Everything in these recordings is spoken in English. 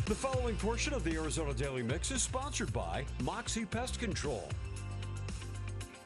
The following portion of the Arizona Daily Mix is sponsored by Moxie Pest Control.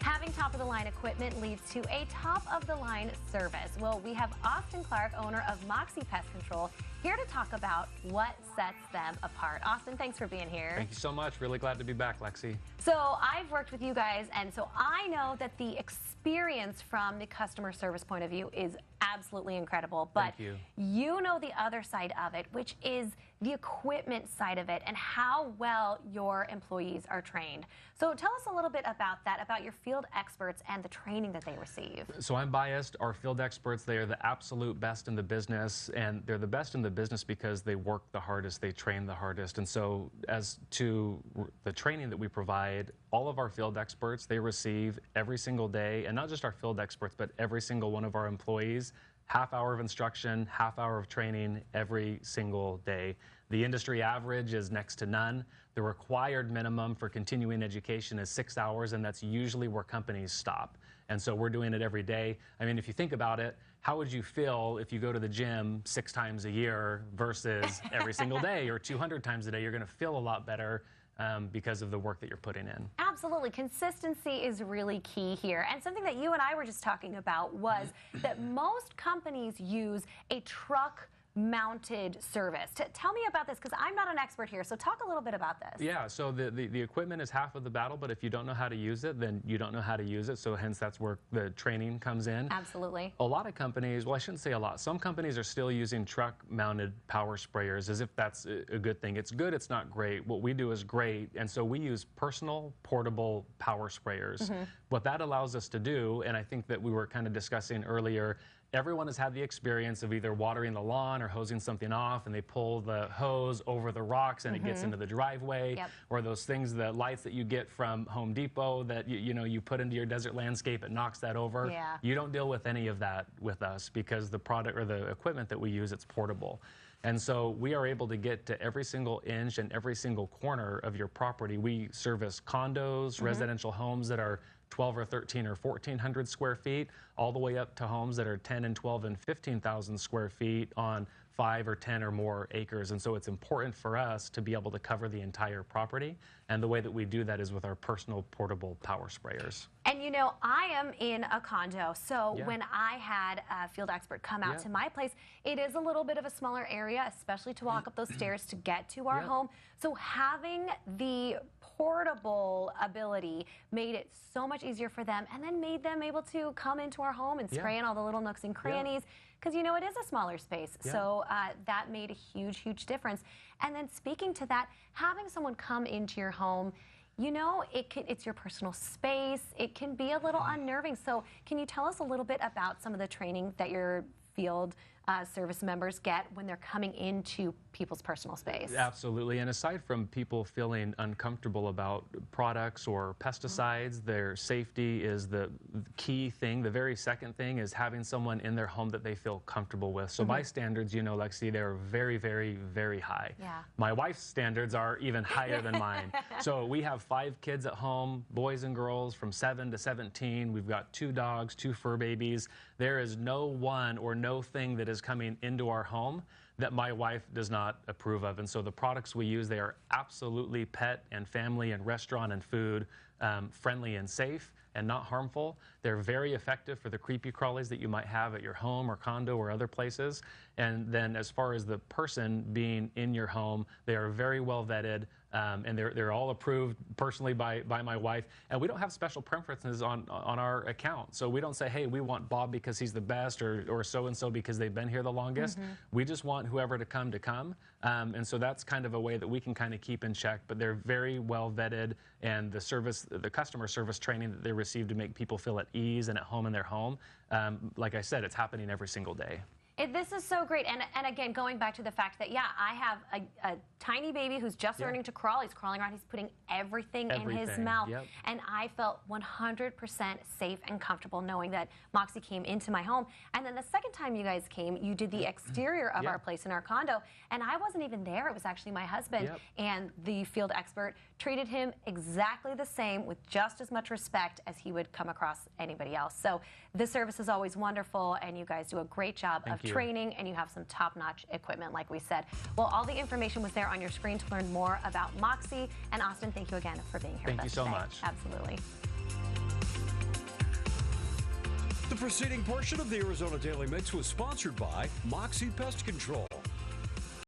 Having top-of-the-line equipment leads to a top-of-the-line service. Well, we have Austin Clark, owner of Moxie Pest Control, here to talk about what sets them apart. Austin, thanks for being here. Thank you so much. Really glad to be back, Lexi. So I've worked with you guys, and so I know that the experience from the customer service point of view is absolutely incredible. But you know the other side of it, which is the equipment side of it and how well your employees are trained. So tell us a little bit about that, about your field experts and the training that they receive. So I'm biased. Our field experts, they are the absolute best in the business, and they're the best in the business because they work the hardest, they train the hardest. And so as to the training that we provide, all of our field experts, they receive every single day, and not just our field experts, but every single one of our employees, half hour of instruction, half hour of training every single day. The industry average is next to none. The required minimum for continuing education is 6 hours, and that's usually where companies stop. And so we're doing it every day. I mean, if you think about it, how would you feel if you go to the gym 6 times a year versus every single day or 200 times a day? You're going to feel a lot better because of the work that you're putting in. Absolutely. Consistency is really key here. And something that you and I were just talking about was that most companies use a truck mounted service. Tell me about this, because I'm not an expert here, so talk a little bit about this. Yeah, so the equipment is half of the battle, but if you don't know how to use it, then you don't know how to use it, so hence that's where the training comes in. Absolutely. A lot of companies, well, I shouldn't say a lot, some companies are still using truck mounted power sprayers as if that's a good thing. It's good, it's not great. What we do is great, and so we use personal portable power sprayers. What that allows us to do, and I think that we were kind of discussing earlier, everyone has had the experience of either watering the lawn or hosing something off, and they pull the hose over the rocks and it gets into the driveway, or those things, the lights that you get from Home Depot that you put into your desert landscape, it knocks that over. You don't deal with any of that with us because the product or the equipment that we use, it's portable. And so we are able to get to every single inch and every single corner of your property. We service condos, residential homes that are 12 or 13 or 1,400 square feet, all the way up to homes that are 10 and 12 and 15,000 square feet on 5 or 10 or more acres. And so it's important for us to be able to cover the entire property. And the way that we do that is with our personal portable power sprayers. And you know, I am in a condo, so when I had a field expert come out to my place, it is a little bit of a smaller area, especially to walk up those stairs to get to our home. So having the portable ability made it so much easier for them, and then made them able to come into our home and spray in all the little nooks and crannies, because you know it is a smaller space. So that made a huge, huge difference. And then speaking to that, having someone come into your home, you know, it's your personal space. It can be a little unnerving. So can you tell us a little bit about some of the training that your field service members get when they're coming into people's personal space? Absolutely. And aside from people feeling uncomfortable about products or pesticides, their safety is the key thing. The very second thing is having someone in their home that they feel comfortable with. So my standards, you know, Lexi, they're very, very, very high. My wife's standards are even higher than mine. So we have 5 kids at home, boys and girls from 7 to 17. We've got 2 dogs, 2 fur babies. There is no one or no thing that is coming into our home that my wife does not approve of. And so the products we use, they are absolutely pet and family and restaurant and food friendly and safe and not harmful. They're very effective for the creepy crawlies that you might have at your home or condo or other places. And then as far as the person being in your home, they are very well vetted, and they're all approved personally by my wife. And we don't have special preferences on our account. So we don't say, hey, we want Bob because he's the best, or so-and-so because they've been here the longest. We just want whoever to come. And so that's kind of a way that we can kind of keep in check. But they're very well vetted, and the customer service training that they receive to make people feel at ease and at home in their home, like I said, it's happening every single day. This is so great. And again, going back to the fact that, I have a tiny baby who's just learning to crawl. He's crawling around. He's putting everything in his mouth. And I felt 100% safe and comfortable knowing that Moxie came into my home. And then the second time you guys came, you did the exterior of our place in our condo. And I wasn't even there. It was actually my husband. And the field expert treated him exactly the same with just as much respect as he would come across anybody else. So the service is always wonderful, and you guys do a great job of training, and you have some top-notch equipment, like we said. Well, all the information was there on your screen to learn more about Moxie. And Austin, thank you again for being here with us today. Thank you so much. Absolutely. The preceding portion of the Arizona Daily Mix was sponsored by Moxie Pest Control.